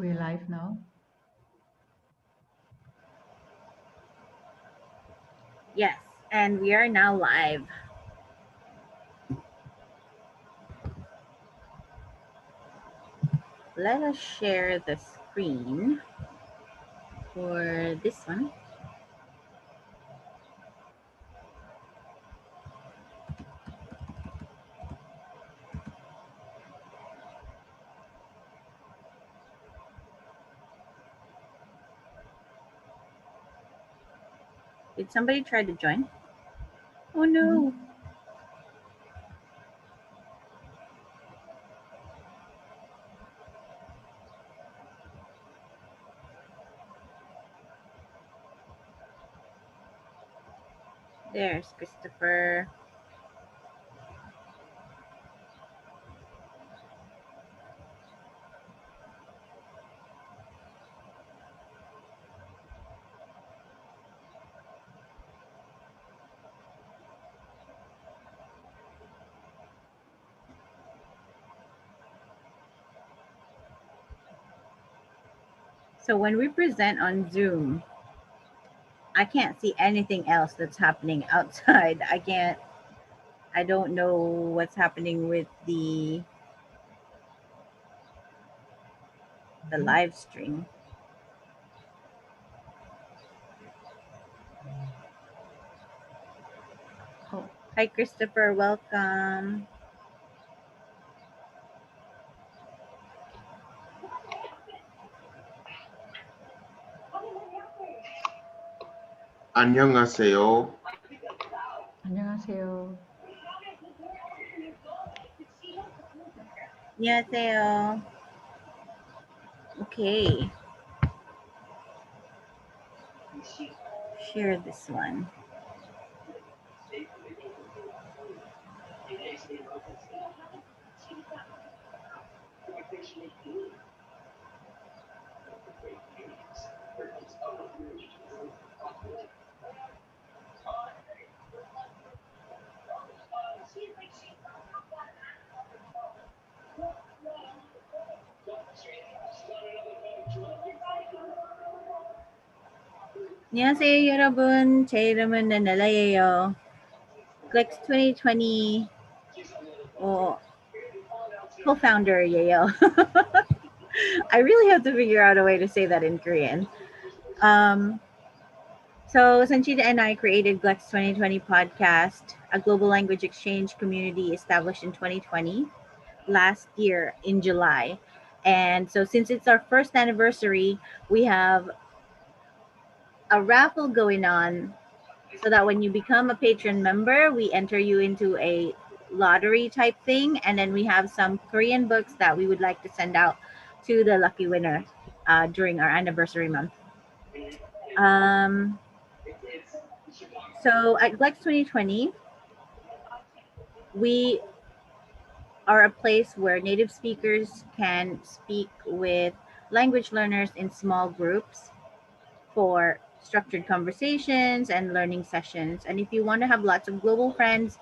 We're live now. Yes, and we are now live. Let us share the screen for this one. Did somebody try to join? Oh no. There's Christopher. So when we present on Zoom, I can't see anything else that's happening outside. I don't know what's happening with the live stream. Oh, Hi Christopher, welcome. 안녕하세요. 안녕하세요. 안녕하세요. Okay. Share this one. 안녕하세요 여러분. 제 이름은 넬라예요. GLEx2020 co-founder 예요. I really have to figure out a way to say that in Korean. So Sanchita and I created GLEx2020 podcast, a global language exchange community established in 2020, last year in July. And so since it's our first anniversary, we have a raffle going on so that when you become a patron member, we enter you into a lottery type thing. And then we have some Korean books that we would like to send out to the lucky winner during our anniversary month. So at GLEx2020, we are a place where native speakers can speak with language learners in small groups for structured conversations and learning sessions. And if you want to have lots of global friends,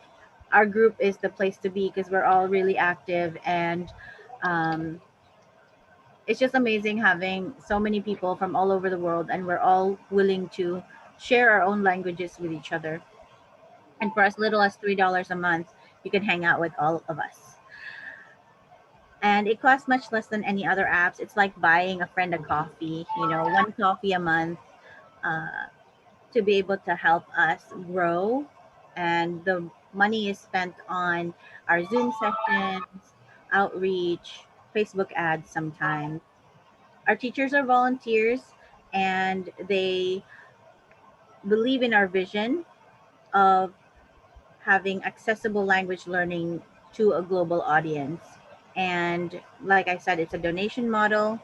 our group is the place to be because we're all really active, and it's just amazing having so many people from all over the world, and we're all willing to share our own languages with each other. And for as little as $3 a month, you can hang out with all of us. And it costs much less than any other apps. It's like buying a friend a coffee, one coffee a month, to be able to help us grow. And the money is spent on our Zoom sessions, outreach, Facebook ads sometimes. Our teachers are volunteers, and they believe in our vision of having accessible language learning to a global audience. And like I said, it's a donation model.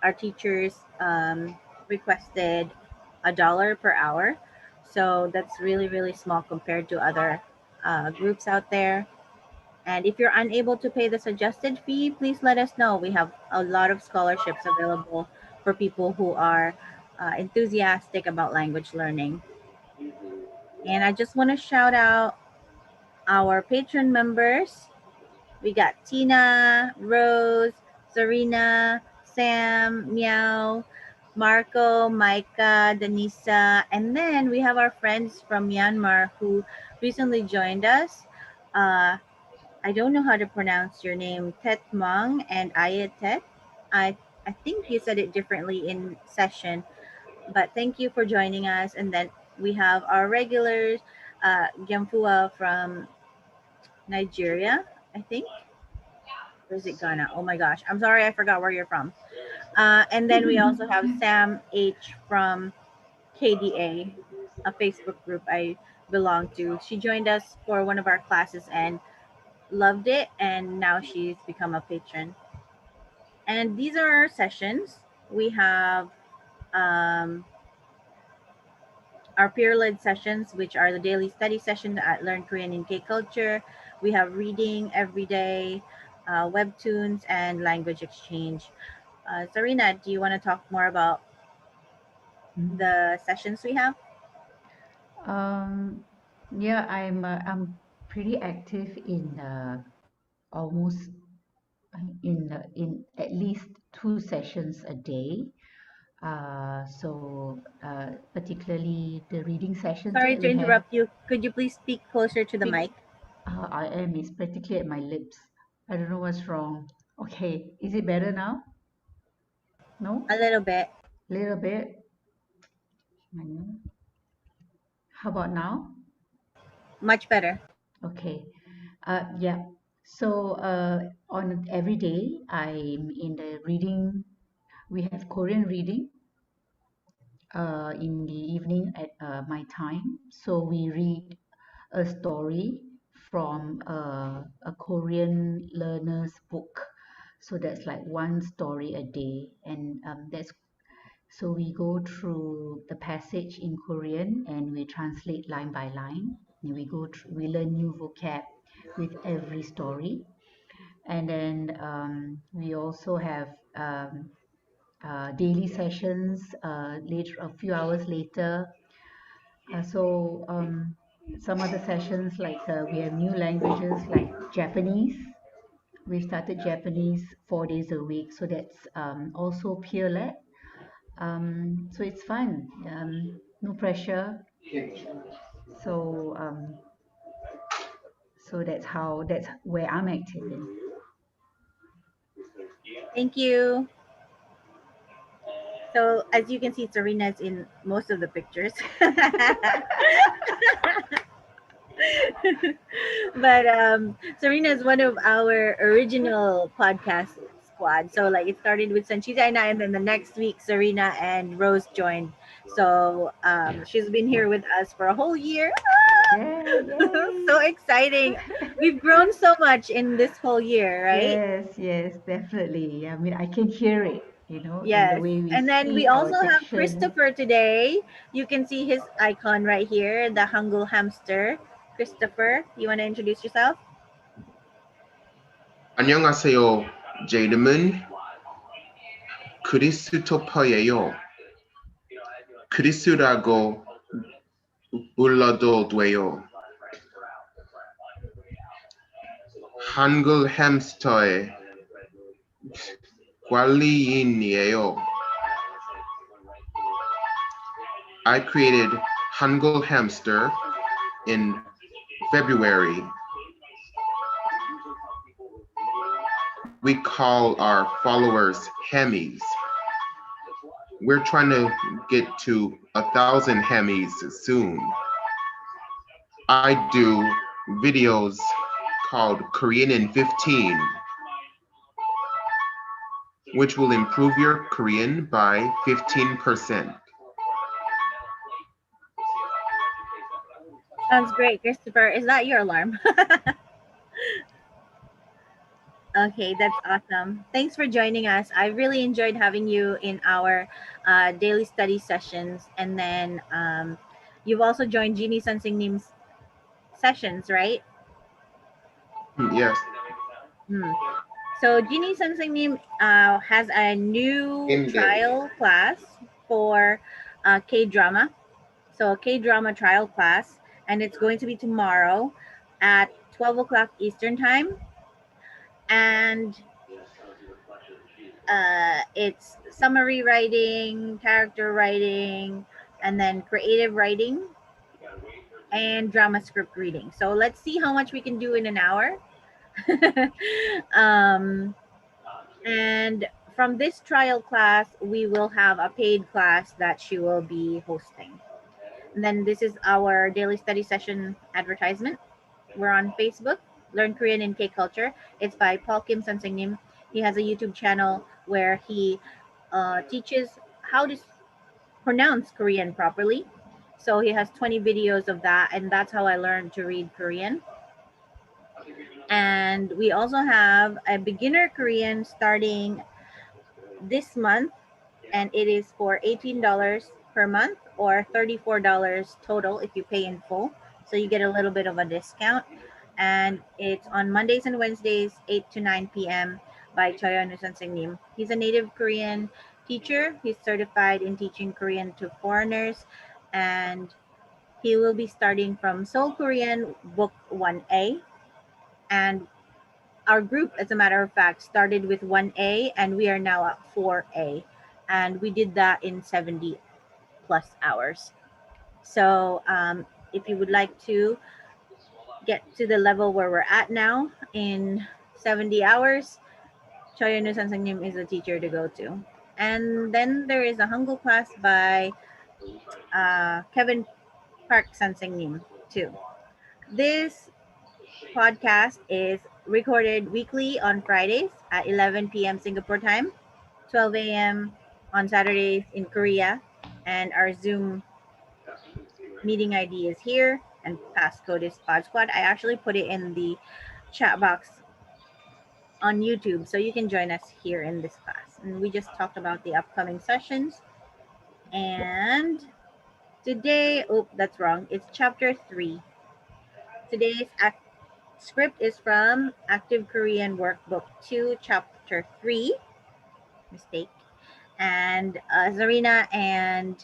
Our teachers requested $1 per hour. So that's really, really small compared to other groups out there. And if you're unable to pay the suggested fee, please let us know. We have a lot of scholarships available for people who are enthusiastic about language learning. And I just want to shout out our patron members. We got Tina, Rose, Serena, Sam, Meow, Marco, Micah, Danisa, and then we have our friends from Myanmar who recently joined us. Uh, I don't know how to pronounce your name, Tet Mong and Ayatet. I I think you said it differently in session, but thank you for joining us. And then we have our regulars, Gyamfua from Nigeria, I think. Or is it Ghana? Oh my gosh, I'm sorry, I forgot where you're from. And then we also have Sam H from KDA, a Facebook group I belong to. She joined us for one of our classes and loved it, and now she's become a patron. And these are our sessions. We have um, our peer-led sessions, which are the daily study sessions at Learn Korean in K Culture. We have reading every day, webtoons, and language exchange. Sarina, do you want to talk more about the sessions we have? Um, yeah, I'm pretty active in almost in at least two sessions a day. Particularly the reading sessions Sorry that to we have. interrupt you. Could you please speak closer to the Speak, mic? I am is practically at my lips. I don't know what's wrong. Okay, is it better now? A No, little bit. little bit. I know. How about now? Much better. Okay. Yeah. So on every day, I'm in the reading. We have Korean reading in the evening at my time. So we read a story from a Korean learner's book. So that's like one story a day, and that's so we go through the passage in Korean and we translate line by line. And we learn new vocab with every story, and then we also have daily sessions later, a few hours later. Some other sessions like we have new languages like Japanese. We've started Japanese 4 days a week, so that's also peer-led. So it's fun, no pressure. So that's where I'm active in. Thank you. So as you can see, Serena's in most of the pictures. But Serena is one of our original podcast squad. So like it started with Sanchita and I, and then the next week Serena and Rose joined. So she's been here with us for a whole year. Yeah, So yay! exciting. We've grown so much in this whole year, right? Yes, yes, definitely. I mean, I can hear it, in the Yes. way we And then we speak, our also have diction. Christopher today. You can see his icon right here, the Hangul hamster. Christopher, you want to introduce yourself? 안녕하세요. 제 이름은 크리스토퍼예요. 크리스라고 불러도 돼요. 한글 햄스터의 관리인이에요. I created Hangul Hamster in February. We call our followers Hammies. We're trying to get to 1,000 Hammies soon. I do videos called Korean in 15, which will improve your Korean by 15%. Sounds great, Christopher. Is that your alarm? Okay, that's awesome. Thanks for joining us. I really enjoyed having you in our daily study sessions. And then you've also joined Jeannie Sensing Name's sessions, right? Yes. So Jeannie Sensing Name has a new Game day. trial class for K drama. So a K drama trial class, and it's going to be tomorrow at 12 o'clock Eastern time. And it's summary writing, character writing, and then creative writing and drama script reading. So let's see how much we can do in an hour. um, and from this trial class, we will have a paid class that she will be hosting. And then this is our daily study session advertisement. We're on Facebook, Learn Korean in K Culture. It's by Paul Kim Sensingnim. He has a YouTube channel where he teaches how to pronounce Korean properly. So he has 20 videos of that, and that's how I learned to read Korean. And we also have a beginner Korean starting this month, and it is for $18 per month or $34 total if you pay in full. So you get a little bit of a discount. And it's on Mondays and Wednesdays, 8 to 9 p.m. by Choyo Nusansingnim. He's a native Korean teacher. He's certified in teaching Korean to foreigners, and he will be starting from Seoul Korean Book 1A. And our group, as a matter of fact, started with 1A, and we are now at 4A. And we did that in 70 plus hours. So if you would like to get to the level where we're at now in 70 hours, Choyo Nusansangnim is the teacher to go to. And then there is a Hangul class by Kevin Park Sansangnim too. This podcast is recorded weekly on Fridays at 11 p.m. Singapore time, 12 a.m. on Saturdays in Korea. And our Zoom meeting ID is here, and passcode is Pod Squad. I actually put it in the chat box on YouTube, so you can join us here in this class. And we just talked about the upcoming sessions. And today, oh, that's wrong. It's chapter 3. Today's script is from Active Korean Workbook 2, chapter 3. Mistake. And Zarina and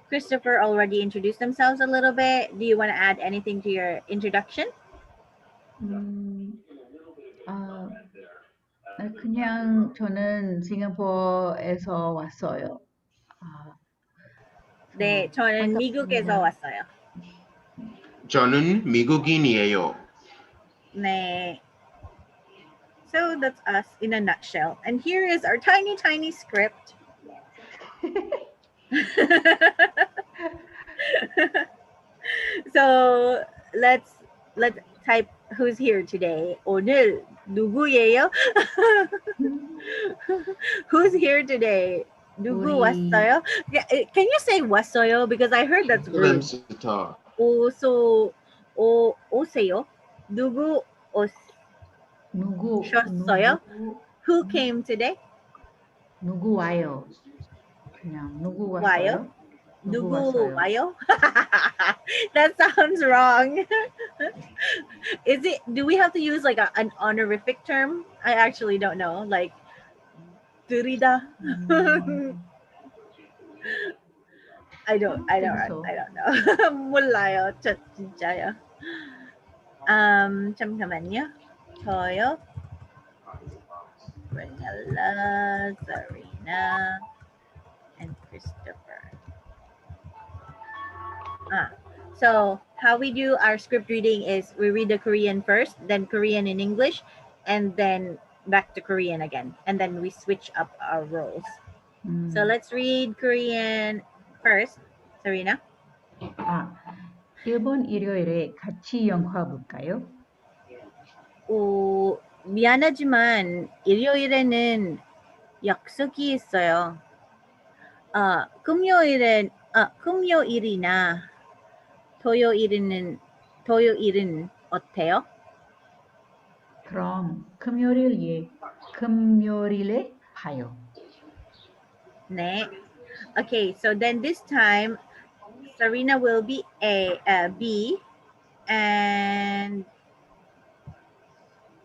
Christopher already introduced themselves a little bit. Do you want to add anything to your introduction? 그냥 저는 싱가포르에서 왔어요. 네, 저는 미국에서 반갑습니다. 왔어요. 저는 미국인이에요. 네. So that's us in a nutshell. And here is our tiny, tiny script. So let's type who's here today. 오늘 누구예요? Who's here today? 누구 왔어요? Can you say 왔어요? Because I heard that's rude. 램스터. 오세요? 누구 오셨어요? Who came today? 누구 와요? 그냥 누구 와요? 왔어요? 누구 와요? That sounds wrong. Is it? Do we have to use like an honorific term? I actually don't know. Like 들이다. I don't know. 몰라요. 저 진짜요. 잠깐만요. 저요. Renella, Zarina, and Christopher. So how we do our script reading is we read the Korean first, then Korean in English, and then back to Korean again. And then we switch up our roles. So let's read Korean first. Sarina? 이번 일요일에 같이 영화 볼까요? 미안하지만 일요일에는 약속이 있어요. 금요일이나 토요일은 어때요? 그럼 금요일에 봐요. 네. Okay, so then this time Sarina will be B, and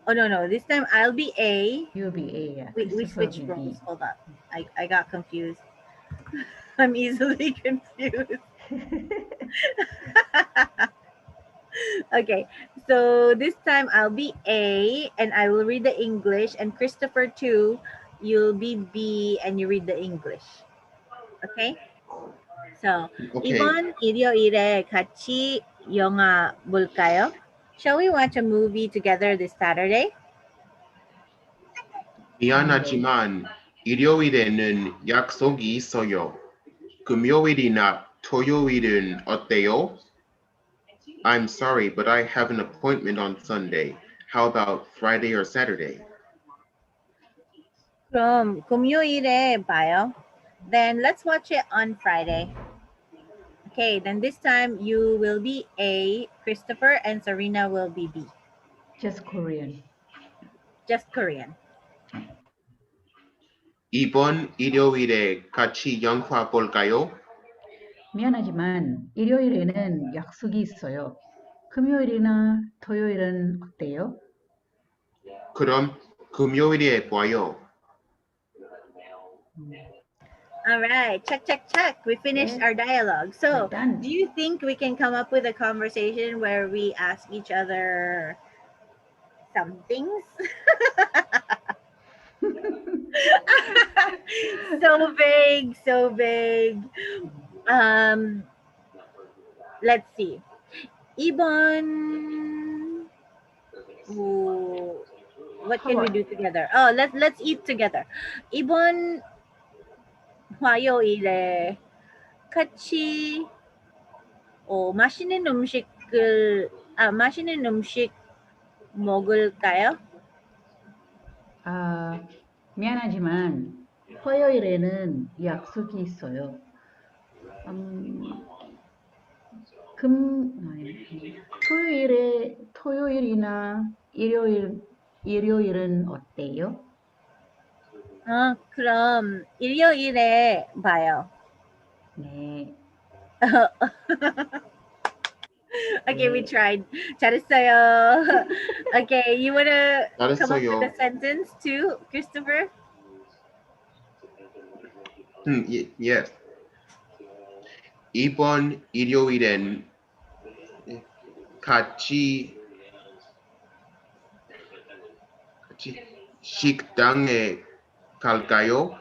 no, this time I'll be A. You'll be A, yeah. We switched roles. Hold on. I got confused. I'm easily confused. Okay, so this time I'll be A, and I will read the English, and Christopher too you'll be B and you read the English. Okay? So, Okay. 이번 일요일에 같이 영화 볼까요? Shall we watch a movie together this Saturday? 미안하지만 일요일에는 약속이 있어요. 금요일이나 토요일은 어때요? I'm sorry, but I have an appointment on Sunday. How about Friday or Saturday? 그럼 금요일에 봐요. Then let's watch it on Friday. Okay, then this time you will be A, Christopher, and Serena will be B. Just Korean. Just Korean. 이번 일요일에 같이 영화 볼까요? 미안하지만 일요일에는 약속이 있어요. 금요일이나 토요일은 어때요? 그럼 금요일에 봐요. All right, check. We finished Yeah. our dialogue. So, We're done. do you think we can come up with a conversation where we ask each other some things? So vague. Let's see. Ibon, what How can we about- do together? Oh, let's eat together. 이번 화요일에 같이 맛있는 음식 먹을까요? 미안하지만 화요일에는 약속이 있어요. 토요일이나 일요일은 어때요? 그럼 일요일에 봐요. 네. Okay, we tried. 잘했어요. Okay, you wanna come up 잘했어요. with a sentence too, Christopher? Yes. 이번 일요일엔 같이 식당에 갈까요?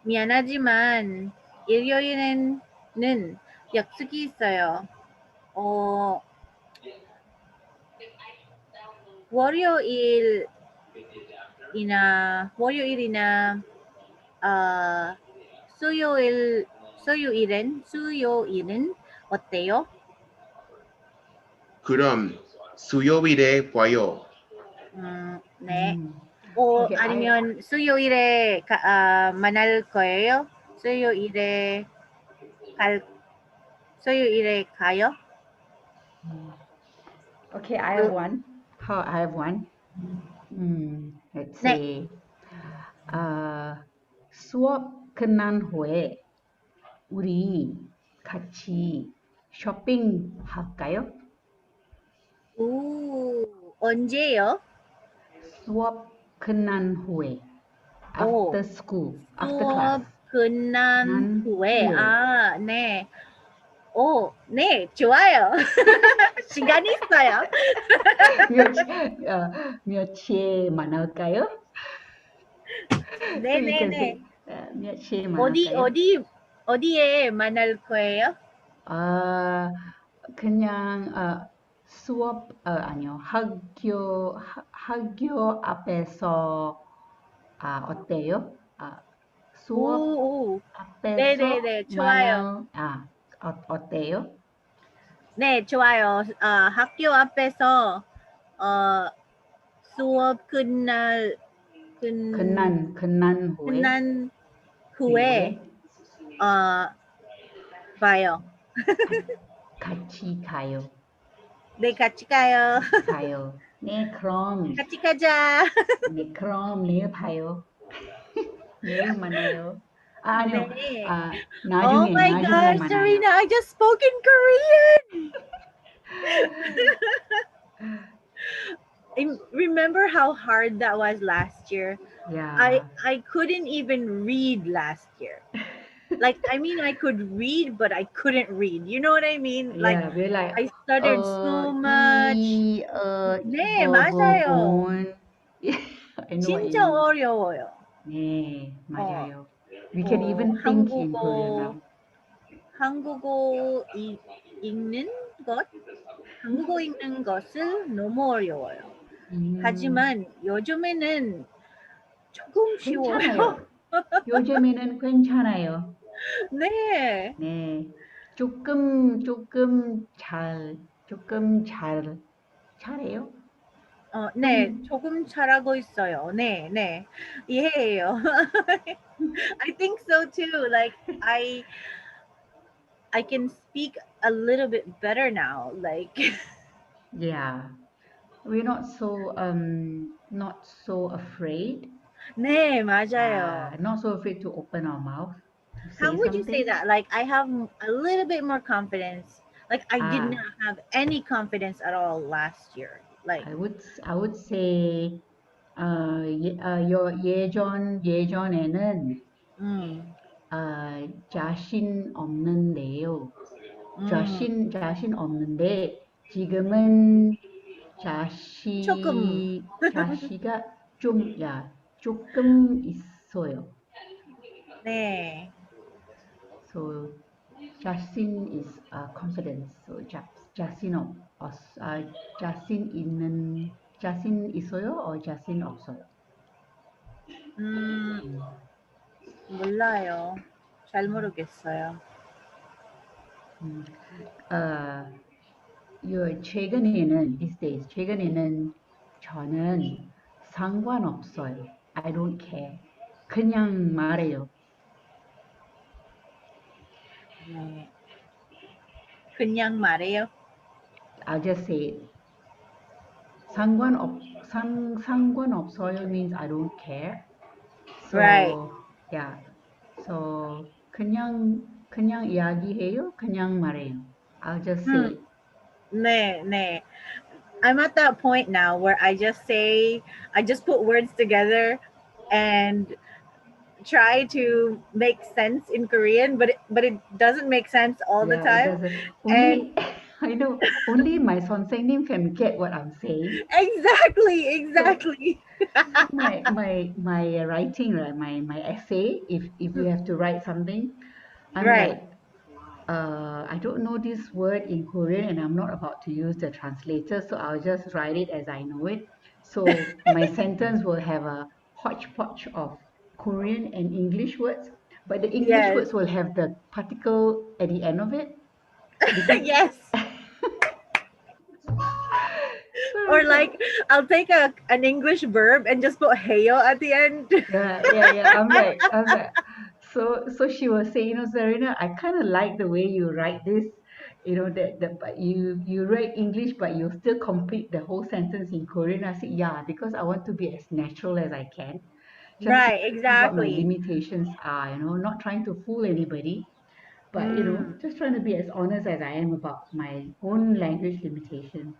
미안하지만 일요일에는 약속이 있어요. 월요일이나 수요일은 어때요? 그럼 수요일에 봐요. 네. Okay, 아니면 수요일에 만날 거예요? 수요일에 가요? Okay, I have one. I have one. Let's say 수업 끝난 후에 우리 같이 쇼핑할까요? 언제요? 수업 끝난 후에 after school, after class. 수업 끝난 후에. 후에. 네. 네, 좋아요. 시간 있어요. 며칠 만날까요? 네. 며칠 만날까요? 어디에 만날 거예요? 그냥 수업 아니요 학교 앞에서 어때요? 수업 앞에서 네네네, 좋아요. 어때요? 네, 좋아요. 학교 앞에서 수업 끝난 후에 봐요. 같이 가요. 네, 같이 가요. 가요. 네, 그럼. 같이 가자. 네, 그럼 내일 봐요. 내일 만나요. 아니요. 네. 나중에 Oh my 만나요. gosh, Serena, I just spoke in Korean. Remember how hard that was last year? Yeah. I couldn't even read last year. Like, I mean, I could read, but I couldn't read. You know what I mean? Like, Yeah, we're like, I stuttered so much. 이, 네, 맞아요. 부분. I know what you 진짜 mean. 어려워요. 네, 어, 맞아요. We can even think in Korean 한국어, now. 한국어 읽는 것? 한국어 읽는 것을 너무 어려워요. 음, 하지만 요즘에는 조금 쉬워요. 괜찮아요. 요즘에는 괜찮아요. 네. 네, 조금 잘, 잘해요? 네, 좀, 조금 잘하고 있어요. 네, 네. 이해해요. I think so too. Like, I can speak a little bit better now. Like, yeah, we're not so afraid. 네, 맞아요. Not so afraid to open our mouth to How say would you say something. that? Like, I have a little bit more confidence. Like, I did Ah, not have any confidence at all last year. Like, I would say 예전에는 mm, 자신 없는데요. mm, 자신 없는데 지금은 조금, 자시가 조금 있어요. 네. So 자신 is confidence. So 자신 있어요 or 자신 없어요? 음, 음, 몰라요. 잘 모르겠어요. 음. 어, 최근에는 저는 상관없어요. I don't care. 그냥 말해요. 네. 그냥 말해요. I'll just say it. 상관없어요 means I don't care. Right. So yeah. So 그냥 이야기해요. 그냥 말해요. I'll just say 음, it. 네, 네. I'm at that point now where I just put words together and try to make sense in Korean, but it doesn't make sense all the Yeah, it time. doesn't. And Only I know only my sonsengnim can get what I'm saying. exactly, So exactly. so my writing, right, my essay, if we have to write something, I'm Right. like, I don't know this word in Korean and I'm not about to use the translator, so I'll just write it as I know it. So my sentence will have a hodgepodge of Korean and English words, but the English Yes. words will have the particle at the end of it because Yes. so Or it's like, like I'll take an English verb and just put heyo at the end. yeah. I'm like, so she was saying, Serena, I kind of like the way you write this, that but you write English, but you still complete the whole sentence in Korean. I said, yeah, because I want to be as natural as I can, just Right, knowing what my exactly. limitations are, not trying to fool anybody, but Mm, just trying to be as honest as I am about my own language limitations.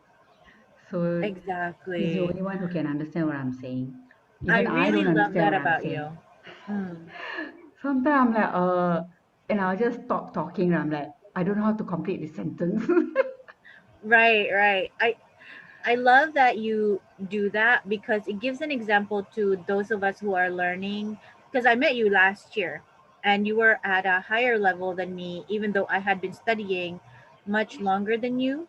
So he's the exactly. only one who can understand what I'm saying. I Even I really don't love understand that what I'm about saying. you. Mm, Sometimes I'm like, and I'll just stop talking. And I'm like, I don't know how to complete this sentence. right, right. I love that you do that because it gives an example to those of us who are learning. Because I met you last year and you were at a higher level than me, even though I had been studying much longer than you.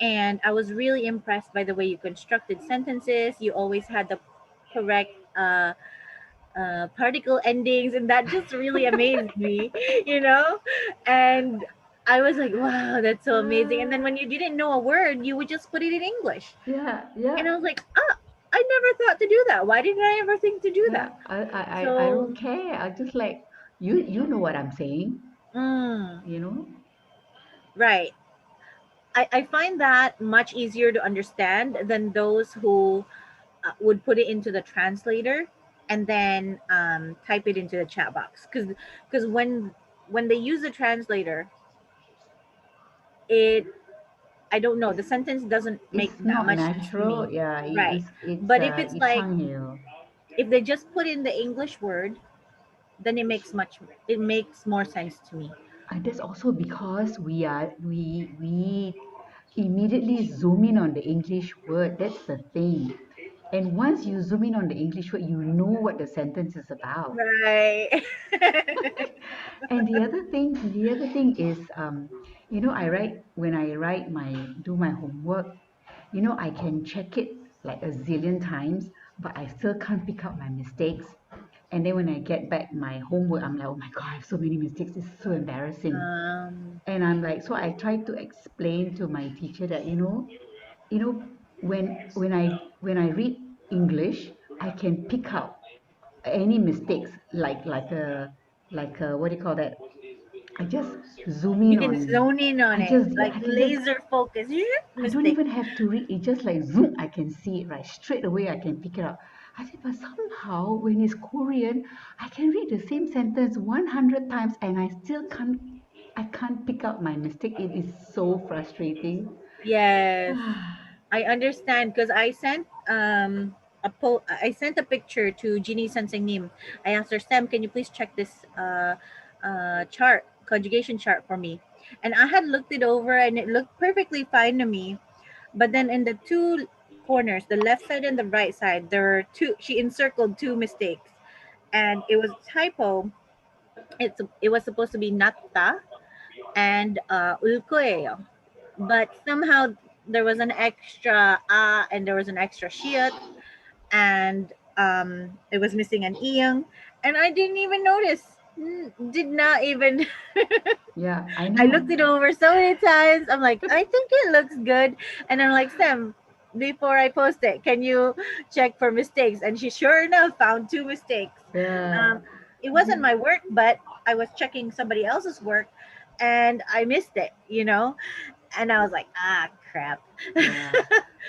And I was really impressed by the way you constructed sentences. You always had the correct particle endings, and that just really amazed me, you know? And I was like, wow, that's so amazing. And then when you didn't know a word, you would just put it in English. Yeah. And I was like, ah, I never thought to do that. Why didn't I ever think to do Yeah. that? I So, don't care. I just like, you know what I'm saying, mm, you know? right. I find that much easier to understand than those who would put it into the translator and then type it into the chat box. Because when they use the translator, it I don't know, the sentence doesn't make It's that not much sense to natural. me. Yeah, Right. it's But if it's like 이상해요. if they just put in the English word then it makes more sense to me. And that's also because we immediately zoom in on the English word. That's the thing. And once you zoom in on the English word, you know what the sentence is about. Right. And the other thing is, I write when I write do my homework, I can check it like a zillion times, but I still can't pick up my mistakes. And then when I get back my homework, I'm like, oh my God, I have so many mistakes. It's so embarrassing. um, And I'm like, so I try to explain to my teacher that, you know, when I read English, I can pick out any mistakes like what do you call that? I just zoom you in can on. zone in on I it, just yeah, like I can just laser focus. I don't Mistake. even have to read. It just like zoom, I can see it right straight away. I can pick it up. I said, but somehow when it's Korean, I can read the same sentence 100 times and I still can't. I can't pick up my mistake. It is so frustrating. Yes, I understand because I sent a picture to Jeannie Sensing. I asked her, Sam, can you please check this chart, conjugation chart for me? And I had looked it over and it looked perfectly fine to me. But then in the two corners, the left side and the right side, there were two. She encircled two mistakes, and it was typo. It was supposed to be natta and ulkoeo, but somehow there was an extra and there was an extra shiat, and it was missing an iyang, and I didn't even notice. Did not even. Yeah, I I know. looked it over so many times. I'm like, I think it looks good. And I'm like, Sam, before I post it, can you check for mistakes? And she sure enough found two mistakes. Yeah. Um, it wasn't my work, but I was checking somebody else's work and I missed it. And I was like, crap. Yeah,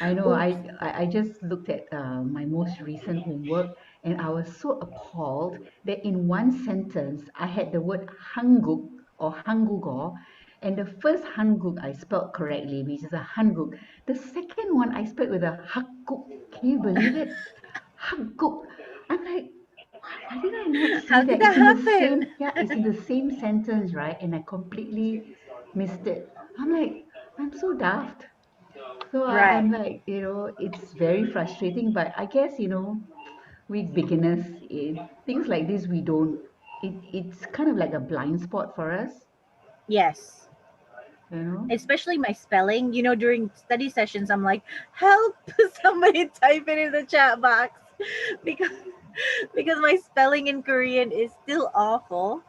I know. Oops. I just looked at my most recent homework and I was so appalled that in one sentence I had the word hanguk or hangugo, and the first hanguk I spelled correctly, which is a hanguk. The second one I spelled with a hakuk. Can you believe it? Hakuk. I'm like, why did I not see How did that? that It's in the happen? same, yeah, it's in the same sentence, right? And I completely missed it. I'm like, I'm so daft. So Right. I'm like, it's very frustrating, but I guess, we beginners, things like this, it's kind of like a blind spot for us, Yes. you know? Especially my spelling. During study sessions, I'm like, help, somebody type it in the chat box because my spelling in Korean is still awful.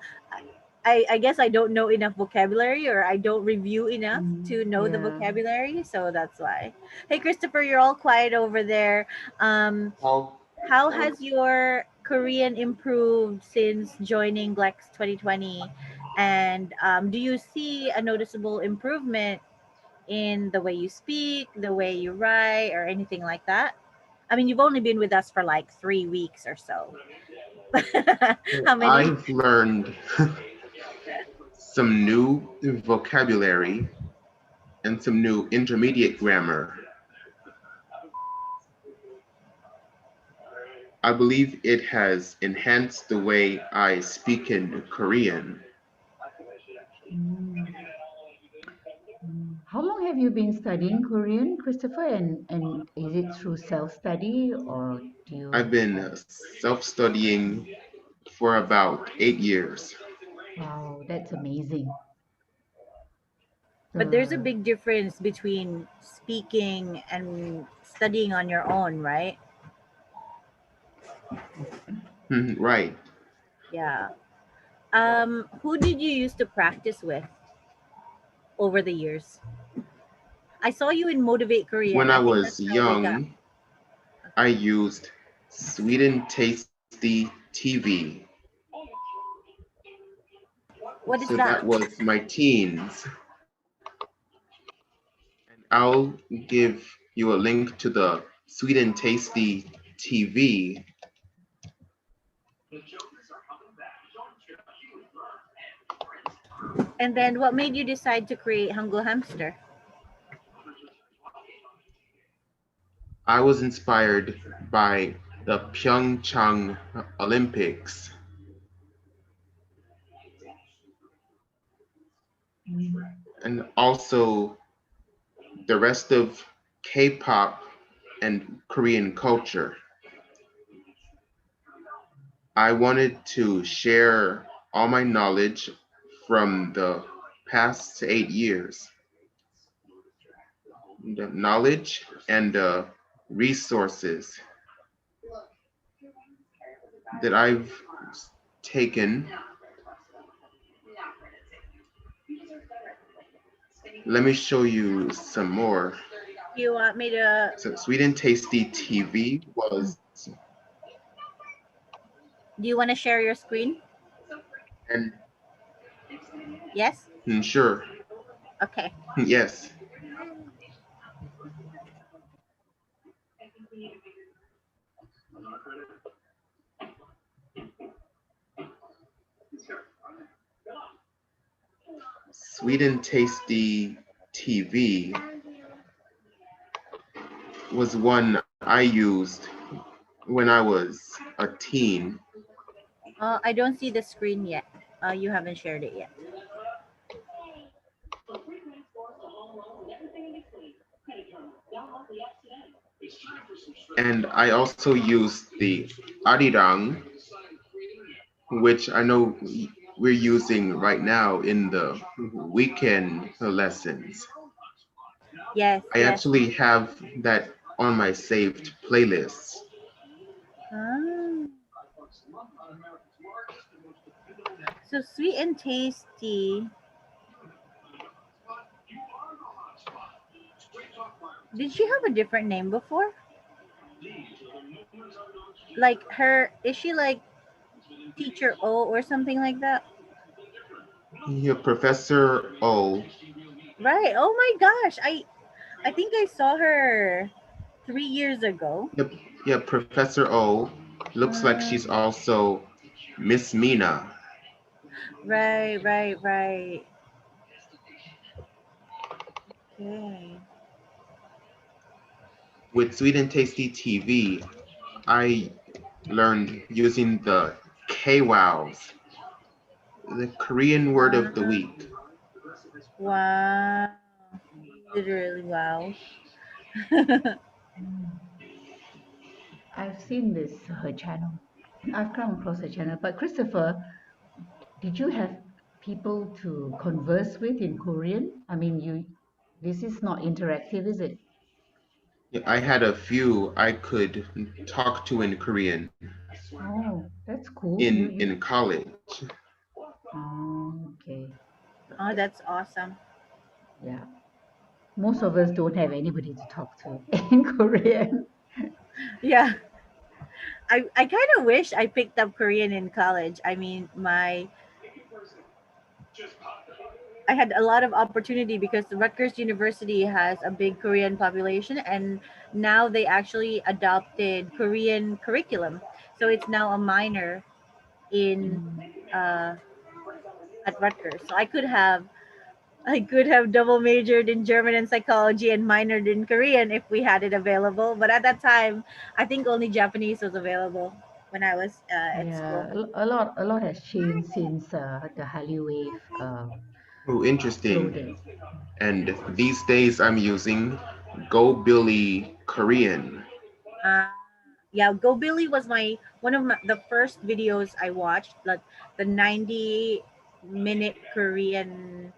I guess I don't know enough vocabulary or I don't review enough to know the Yeah. vocabulary, so that's why. Hey, Christopher, you're all quiet over there. How How has your Korean improved since joining GLEx 2020? And do you see a noticeable improvement in the way you speak, the way you write, or anything like that? I mean, you've only been with us for like 3 weeks or so. How many? I've learned some new vocabulary and some new intermediate grammar. I believe it has enhanced the way I speak in Korean. Mm, How long have you been studying Korean, Christopher? And is it through self-study or do I've you been have, self-studying for about 8 years. wow, that's amazing. But there's a The, big difference between speaking and studying on your own, right? Right. Yeah. Who did you used to practice with over the years? I saw you in Motivate Korean. When I I think was that's how we got. young, I used Sweden Tasty TV. What is So that? that was my teens. And I'll give you a link to the Sweden Tasty TV. And then what made you decide to create Hangul Hamster? I was inspired by the Pyeongchang Olympics. and also the rest of K-pop and Korean culture. I wanted to share all my knowledge from the past 8 years, the knowledge and the resources that I've taken. Let me show you some more. You want me to? So Sweet and Tasty TV was, Do you want to share your screen? and Yes. sure, Okay. yes. Sweet and Tasty TV was one I used when I was a teen. I don't see the screen yet. You haven't shared it yet. And I also used the arirang, which I know we're using right now in the weekend lessons. Yes. I Yes. actually have that on my saved playlists. Ah. So Sweet and Tasty. Did she have a different name before? Like her, is she like Teacher O or something like that? Yeah, Professor O. Right. Oh my gosh. I think I saw her 3 years ago. Yep, yeah, Professor O. Looks like Uh, she's also Miss Mina. right. Right. Right. Okay. With Sweet and Tasty TV, I learned using the KWOWs, the Korean word of the Uh, week. wow. Literally wow. I've seen this her channel. I've come across her channel. But Christopher, did you have people to converse with in Korean? I mean, this is not interactive, is it? Yeah, I had a few I could talk to in Korean Oh, that's cool. in college. Oh, okay. Oh, that's awesome. Yeah. Most of us don't have anybody to talk to in Korean. Yeah. I kind of wish I picked up Korean in college. I mean, I had a lot of opportunity because the Rutgers University has a big Korean population, and now they actually adopted Korean curriculum. So it's now a minor in Mm, uh, at Rutgers. So I could have double majored in German and psychology and minored in Korean if we had it available. But at that time, I think only Japanese was available when I was at school. yeah, a lot has changed since the Hallyu Wave Oh, interesting. exploded. And these days I'm using Go Billy Korean. Uh, yeah, Go Billy was the first videos I watched, like the 90-minute Korean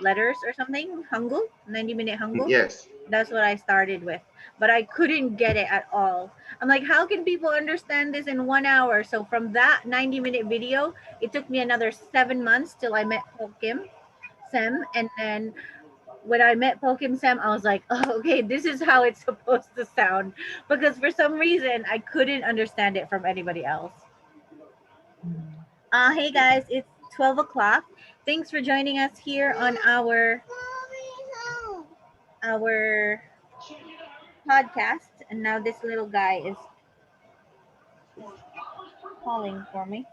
letters or something, Hangul, 90-minute Hangul. Yes. That's what I started with, but I couldn't get it at all. I'm like, how can people understand this in 1 hour? So from that 90-minute video, it took me another 7 months till I met Pokim Sem, and then when I met Pokim Sam, I was like, oh, okay, this is how it's supposed to sound. Because for some reason, I couldn't understand it from anybody else. Mm. Hey guys, it's 12 o'clock. Thanks for joining us here on our podcast. And now this little guy is calling for me.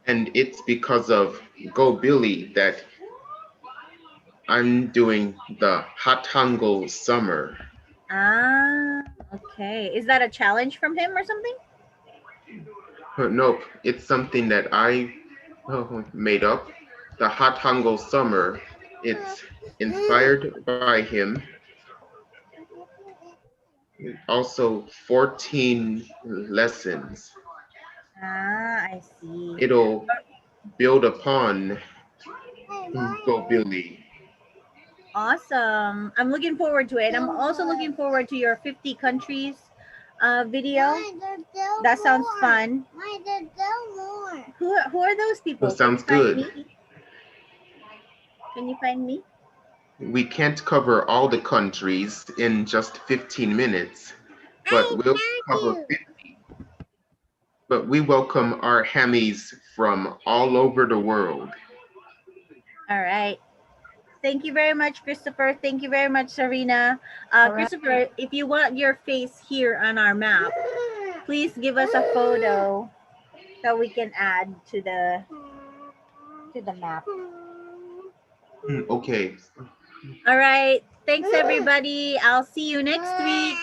And it's because of Go Billy that I'm doing the Hot Hangul Summer. Ah, okay. Is that a challenge from him or something? Nope, it's something that I made up. the Hatango summer. It's inspired by him. Also, 14 lessons. I see. It'll build upon Go Billy. Awesome. I'm looking forward to it. I'm also looking forward to your 50 countries video. That sounds fun. Who are those people? That sounds Can you find good. me? Can you find me? We can't cover all the countries in just 15 minutes, but we'll cover 50. But we welcome our Hammies from all over the world. All right. Thank you very much, Christopher. Thank you very much, Serena. All right. Christopher, if you want your face here on our map, please give us a photo that we can add to the map. Okay. All right. Thanks, everybody. I'll see you next week.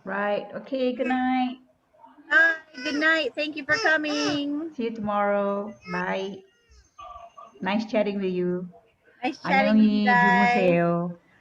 Right. Okay. Good night. Bye. Good night. Thank you for coming. See you tomorrow. Bye. Nice chatting with you. Nice chatting with you 안녕히 guys. 주무세요.